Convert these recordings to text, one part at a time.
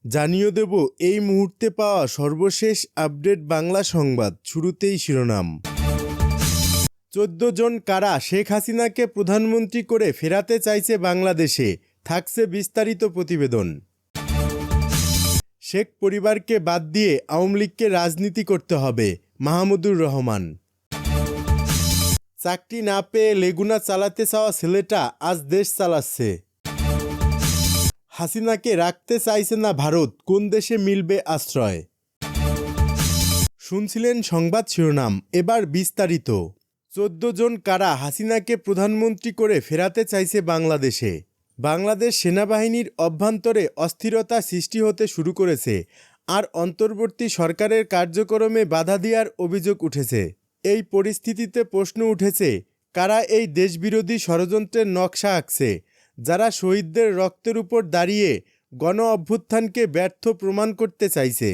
জানিয়ে দেব এই মুহূর্তে পাওয়া সর্বশেষ আপডেট বাংলা সংবাদ। শুরুতেই শিরোনাম। 14 জন কারা শেখ হাসিনাকে প্রধানমন্ত্রী করে ফেরাতে চাইছে বাংলাদেশে, থাকছে বিস্তারিত প্রতিবেদন। শেখ পরিবারকে বাদ দিয়ে আওয়ামী লীগকে রাজনীতি করতে হবে, মাহমুদুর রহমান। চাকরি না পেয়ে লেগুনা চালাতে চাওয়া ছেলেটা আজ দেশ চালাচ্ছে। হাসিনাকে রাখতে চাইছে না ভারত, কোন দেশে মিলবে আশ্রয়? শুনছিলেন সংবাদ শিরোনাম, এবার বিস্তারিত। 14 জন কারা হাসিনাকে প্রধানমন্ত্রী করে ফেরাতে চাইছে বাংলাদেশে। বাংলাদেশ সেনাবাহিনীর অভ্যন্তরে অস্থিরতা সৃষ্টি হতে শুরু করেছে, আর অন্তর্বর্তী সরকারের কার্যক্রমে বাধা দেওয়ার অভিযোগ উঠেছে। এই পরিস্থিতিতে প্রশ্ন উঠেছে, কারা এই দেশবিরোধী ষড়যন্ত্রের নকশা আঁকছে, যারা শহীদদের রক্তের উপর দাঁড়িয়ে গণ অভ্যুত্থানকে ব্যর্থ প্রমাণ করতে চাইছে।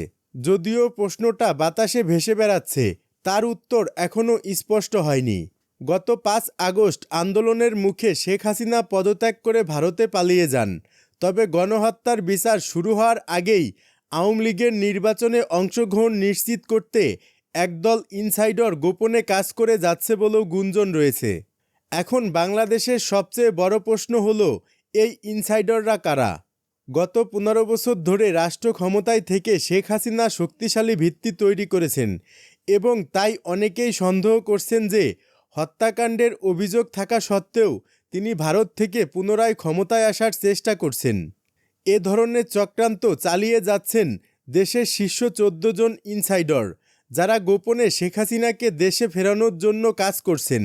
যদিও প্রশ্নটা বাতাসে ভেসে বেড়াচ্ছে, তার উত্তর এখনও স্পষ্ট হয়নি। গত 5 আগস্ট আন্দোলনের মুখে শেখ হাসিনা পদত্যাগ করে ভারতে পালিয়ে যান। তবে গণহত্যার বিচার শুরু হওয়ার আগেই আওয়ামী লীগের নির্বাচনে অংশগ্রহণ নিশ্চিত করতে একদল ইনসাইডার গোপনে কাজ করে যাচ্ছে বলেও গুঞ্জন রয়েছে। এখন বাংলাদেশের সবচেয়ে বড় প্রশ্ন হলো, এই ইনসাইডাররা কারা? গত 15 বছর ধরে রাষ্ট্র ক্ষমতায় থেকে শেখ হাসিনা শক্তিশালী ভিত্তি তৈরি করেছেন, এবং তাই অনেকেই সন্দেহ করছেন যে হত্যাকাণ্ডের অভিযোগ থাকা সত্ত্বেও তিনি ভারত থেকে পুনরায় ক্ষমতায় আসার চেষ্টা করছেন। এ ধরনের চক্রান্ত চালিয়ে যাচ্ছেন দেশের শীর্ষ 14 জন ইনসাইডার, যারা গোপনে শেখ হাসিনাকে দেশে ফেরানোর জন্য কাজ করছেন।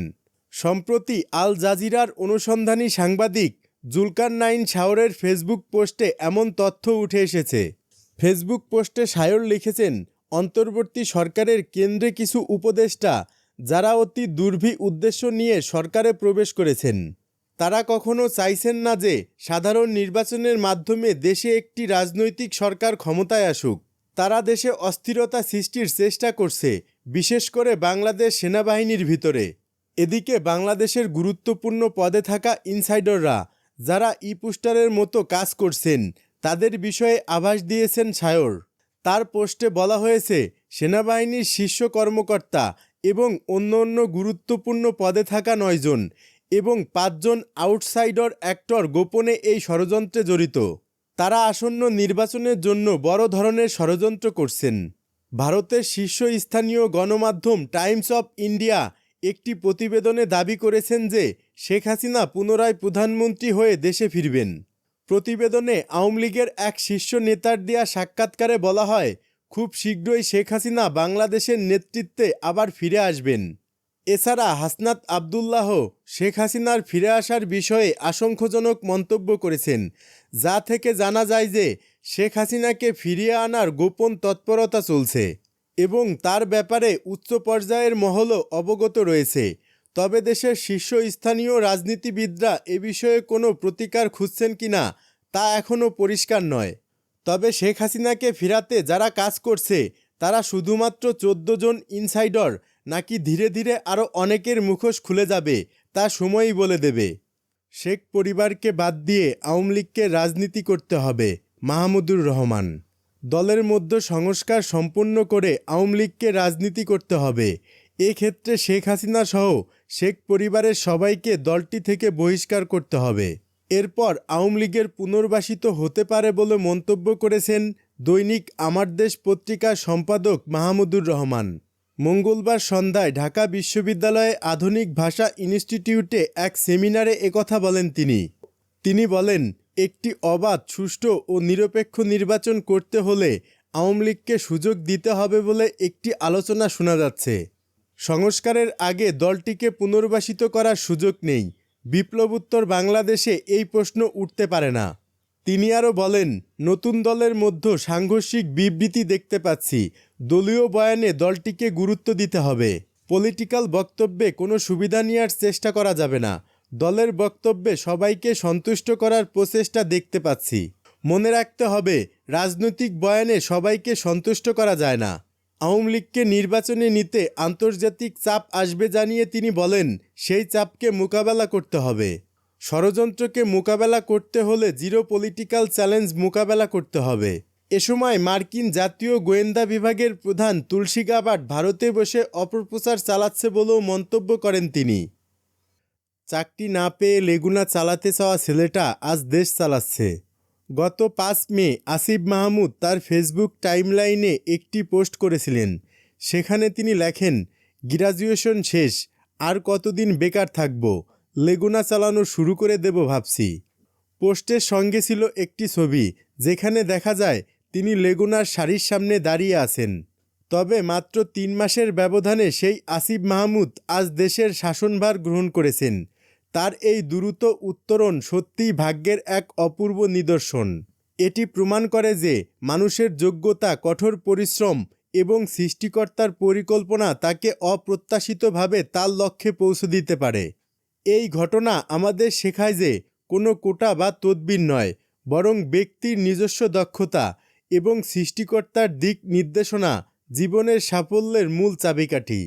সম্প্রতি আল জাজিরার অনুসন্ধানী সাংবাদিক জুলকারনাইন শাওরের ফেসবুক পোস্টে এমন তথ্য উঠে এসেছে। ফেসবুক পোস্টে শাওর লিখেছেন, অন্তর্বর্তী সরকারের কেন্দ্রে কিছু উপদেষ্টা, যারা অতি দুর্ভি উদ্দেশ্য নিয়ে সরকারে প্রবেশ করেছেন। তারা কখনো চাইছেন না যে সাধারণ নির্বাচনের মাধ্যমে দেশে একটি রাজনৈতিক সরকার ক্ষমতায় আসুক। তারা দেশে অস্থিরতা সৃষ্টির চেষ্টা করছে, বিশেষ করে বাংলাদেশ সেনাবাহিনীর ভিতরে। এদিকে বাংলাদেশের গুরুত্বপূর্ণ পদে থাকা ইনসাইডাররা, যারা পোস্টারের মতো কাজ করছেন, তাদের বিষয়ে আভাস দিয়েছেন শাওর। তার পোস্টে বলা হয়েছে, সেনাবাহিনীর শীর্ষ কর্মকর্তা এবং অন্য গুরুত্বপূর্ণ পদে থাকা 9 জন এবং 5 জন আউটসাইডার অ্যাক্টর গোপনে এই ষড়যন্ত্রে জড়িত। তারা আসন্ন নির্বাচনের জন্য বড় ধরনের ষড়যন্ত্র করছেন। ভারতের শীর্ষস্থানীয় গণমাধ্যম টাইমস অফ ইন্ডিয়া একটি প্রতিবেদনে দাবি করেছেন যে শেখ হাসিনা পুনরায় প্রধানমন্ত্রী হয়ে দেশে ফিরবেন। প্রতিবেদনে আওয়ামী লীগের এক শীর্ষ নেতার দেয়া সাক্ষাৎকারে বলা হয়, খুব শীঘ্রই শেখ হাসিনা বাংলাদেশের নেতৃত্বে আবার ফিরে আসবেন। এছাড়া হাসনাত আবদুল্লাহ শেখ হাসিনার ফিরে আসার বিষয়ে আশঙ্কাজনক মন্তব্য করেছেন, যা থেকে জানা যায় যে শেখ হাসিনাকে ফিরিয়ে আনার গোপন তৎপরতা চলছে এবং তার ব্যাপারে উচ্চ পর্যায়ের মহলও অবগত রয়েছে। তবে দেশের শীর্ষস্থানীয় রাজনীতিবিদরা এ বিষয়ে কোনো প্রতিকার খুঁজছেন কিনা তা এখনও পরিষ্কার নয়। তবে শেখ হাসিনাকে ফেরাতে যারা কাজ করছে, তারা শুধুমাত্র 14 জন ইনসাইডার নাকি ধীরে ধীরে আরও অনেকের মুখোশ খুলে যাবে, তা সময়ই বলে দেবে। শেখ পরিবারকে বাদ দিয়ে আওয়ামী লীগকে রাজনীতি করতে হবে, মাহমুদুর রহমান। দলের মধ্যে সংস্কার সম্পন্ন করে আওয়ামী লীগকে রাজনীতি করতে হবে। এক্ষেত্রে শেখ হাসিনা সহ শেখ পরিবারের সবাইকে দলটি থেকে বহিষ্কার করতে হবে। এরপর আওয়ামী লীগের পুনর্বাসিত হতে পারে বলে মন্তব্য করেছেন দৈনিক আমার দেশ পত্রিকার সম্পাদক মাহমুদুর রহমান। মঙ্গলবার সন্ধ্যায় ঢাকা বিশ্ববিদ্যালয়ে আধুনিক ভাষা ইনস্টিটিউটে এক সেমিনারে একথা বলেন তিনি বলেন, একটি অবাধ, সুষ্ঠু ও নিরপেক্ষ নির্বাচন করতে হলে আওয়ামী লীগকে সুযোগ দিতে হবে বলে একটি আলোচনা শোনা যাচ্ছে। সংস্কারের আগে দলটিকে পুনর্বাসিত করার সুযোগ নেই। বিপ্লবোত্তর বাংলাদেশে এই প্রশ্ন উঠতে পারে না। তিনি আরও বলেন, নতুন দলের মধ্যে সাংঘর্ষিক বিবৃতি দেখতে পাচ্ছি। দলীয় বয়ানে দলটিকে গুরুত্ব দিতে হবে। পলিটিক্যাল বক্তব্যে কোনো সুবিধা নেওয়ার চেষ্টা করা যাবে না। দলের বক্তব্যে সবাইকে সন্তুষ্ট করার প্রচেষ্টা দেখতে পাচ্ছি। মনে রাখতে হবে, রাজনৈতিক বয়ানে সবাইকে সন্তুষ্ট করা যায় না। আওয়ামী লীগকে নির্বাচনে নিতে আন্তর্জাতিক চাপ আসবে জানিয়ে তিনি বলেন, সেই চাপকে মোকাবেলা করতে হবে। ষড়যন্ত্রকে মোকাবেলা করতে হলে জিরো পলিটিক্যাল চ্যালেঞ্জ মোকাবেলা করতে হবে। এ সময় মার্কিন জাতীয় গোয়েন্দা বিভাগের প্রধান তুলসী গাবার্ড ভারতে বসে অপপ্রচার চালাচ্ছে বলেও মন্তব্য করেন তিনি। চাকরি না পেয়ে লেগুনা চালাতে চাওয়া ছেলেটা আজ দেশ চালাচ্ছে। গত 5 মে আসিফ মাহমুদ তার ফেসবুক টাইমলাইনে একটি পোস্ট করেছিলেন। সেখানে তিনি লেখেন, গ্র্যাজুয়েশন শেষ, আর কতদিন বেকার থাকব, লেগুনা চালানো শুরু করে দেব ভাবছি। পোস্টের সঙ্গে ছিল একটি ছবি, যেখানে দেখা যায় তিনি লেগুনার সারির সামনে দাঁড়িয়ে আছেন। তবে মাত্র 3 মাসের ব্যবধানে সেই আসিফ মাহমুদ আজ দেশের শাসনভার গ্রহণ করেছেন। তার এই দ্রুত উত্তরণ সত্যিই ভাগ্যের এক অপূর্ব নিদর্শন। এটি প্রমাণ করে যে মানুষের যোগ্যতা, কঠোর পরিশ্রম এবং সৃষ্টিকর্তার পরিকল্পনা তাকে অপ্রত্যাশিতভাবে তার লক্ষ্যে পৌঁছে দিতে পারে। এই ঘটনা আমাদের শেখায় যে কোনো কোটা বা তদবির নয়, বরং ব্যক্তির নিজস্ব দক্ষতা এবং সৃষ্টিকর্তার দিক নির্দেশনা জীবনের সাফল্যের মূল চাবিকাঠি।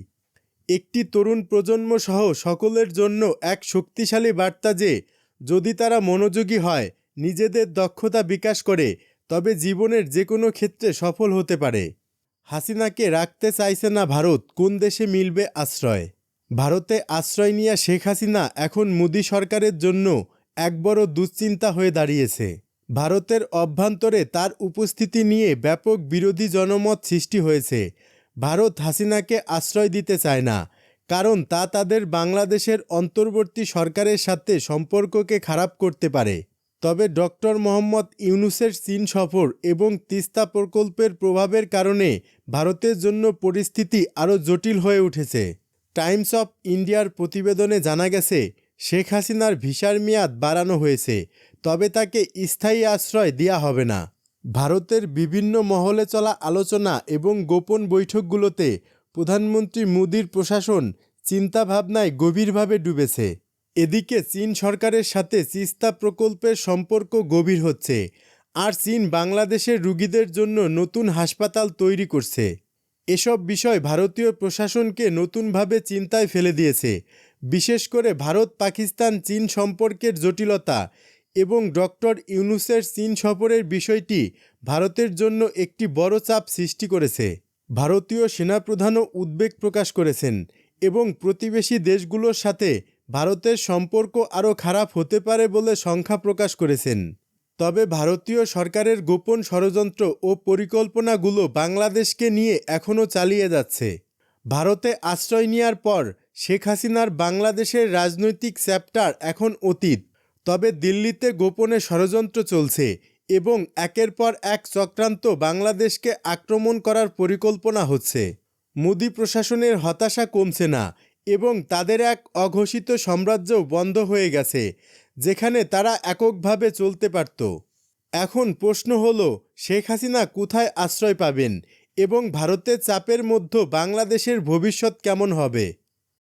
একটি তরুণ প্রজন্ম সহ সকলের জন্য এক শক্তিশালী বার্তা যে যদি তারা মনোযোগী হয়, নিজেদের দক্ষতা বিকাশ করে, তবে জীবনের যে কোনো ক্ষেত্রে সফল হতে পারে। হাসিনাকে রাখতে চাইছে না ভারত, কোন দেশে মিলবে আশ্রয়? ভারতে আশ্রয় নিয়ে শেখ হাসিনা এখন মোদি সরকারের জন্য এক বড় দুশ্চিন্তা হয়ে দাঁড়িয়েছে। ভারতের অভ্যন্তরে তার উপস্থিতি নিয়ে ব্যাপক বিরোধী জনমত সৃষ্টি হয়েছে। ভারত হাসিনাকে আশ্রয় দিতে চায় না, কারণ তা তাদের বাংলাদেশের অন্তর্বর্তী সরকারের সাথে সম্পর্ককে খারাপ করতে পারে। তবে ডক্টর মোহাম্মদ ইউনূসের চীন সফর এবং তিস্তা প্রকল্পের প্রভাবের কারণে ভারতের জন্য পরিস্থিতি আরও জটিল হয়ে উঠেছে। টাইমস অফ ইন্ডিয়ার প্রতিবেদনে জানা গেছে, শেখ হাসিনার ভিসার মেয়াদ বাড়ানো হয়েছে, তবে তাকে স্থায়ী আশ্রয় দেওয়া হবে না। ভারতের বিভিন্ন মহলে চলা আলোচনা এবং গোপন বৈঠকগুলোতে প্রধানমন্ত্রী মোদির প্রশাসন চিন্তাভাবনায় গভীরভাবে ডুবেছে। এদিকে চীন সরকারের সাথে তিস্তা প্রকল্পের সম্পর্ক গভীর হচ্ছে, আর চীন বাংলাদেশের রোগীদের জন্য নতুন হাসপাতাল তৈরি করছে। এসব বিষয় ভারতীয় প্রশাসনকে নতুনভাবে চিন্তায় ফেলে দিয়েছে। বিশেষ করে ভারত পাকিস্তান চীন সম্পর্কের জটিলতা এবং ডক্টর ইউনূসের চীন সফরের বিষয়টি ভারতের জন্য একটি বড় চাপ সৃষ্টি করেছে। ভারতীয় সেনাপ্রধানও উদ্বেগ প্রকাশ করেছেন এবং প্রতিবেশী দেশগুলোর সাথে ভারতের সম্পর্ক আরও খারাপ হতে পারে বলে শঙ্কা প্রকাশ করেছেন। তবে ভারতীয় সরকারের গোপন ষড়যন্ত্র ও পরিকল্পনাগুলো বাংলাদেশকে নিয়ে এখনও চালিয়ে যাচ্ছে। ভারতে আশ্রয় নেওয়ার পর শেখ হাসিনার বাংলাদেশের রাজনৈতিক চ্যাপ্টার এখন অতীত। তবে দিল্লিতে গোপনে ষড়যন্ত্র চলছে এবং একের পর এক চক্রান্ত বাংলাদেশকে আক্রমণ করার পরিকল্পনা হচ্ছে। মোদি প্রশাসনের হতাশা কমছে না এবং তাদের এক অঘোষিত সাম্রাজ্যও বন্ধ হয়ে গেছে, যেখানে তারা এককভাবে চলতে পারত। এখন প্রশ্ন হলো, শেখ হাসিনা কোথায় আশ্রয় পাবেন এবং ভারতের চাপের মধ্যে বাংলাদেশের ভবিষ্যৎ কেমন হবে?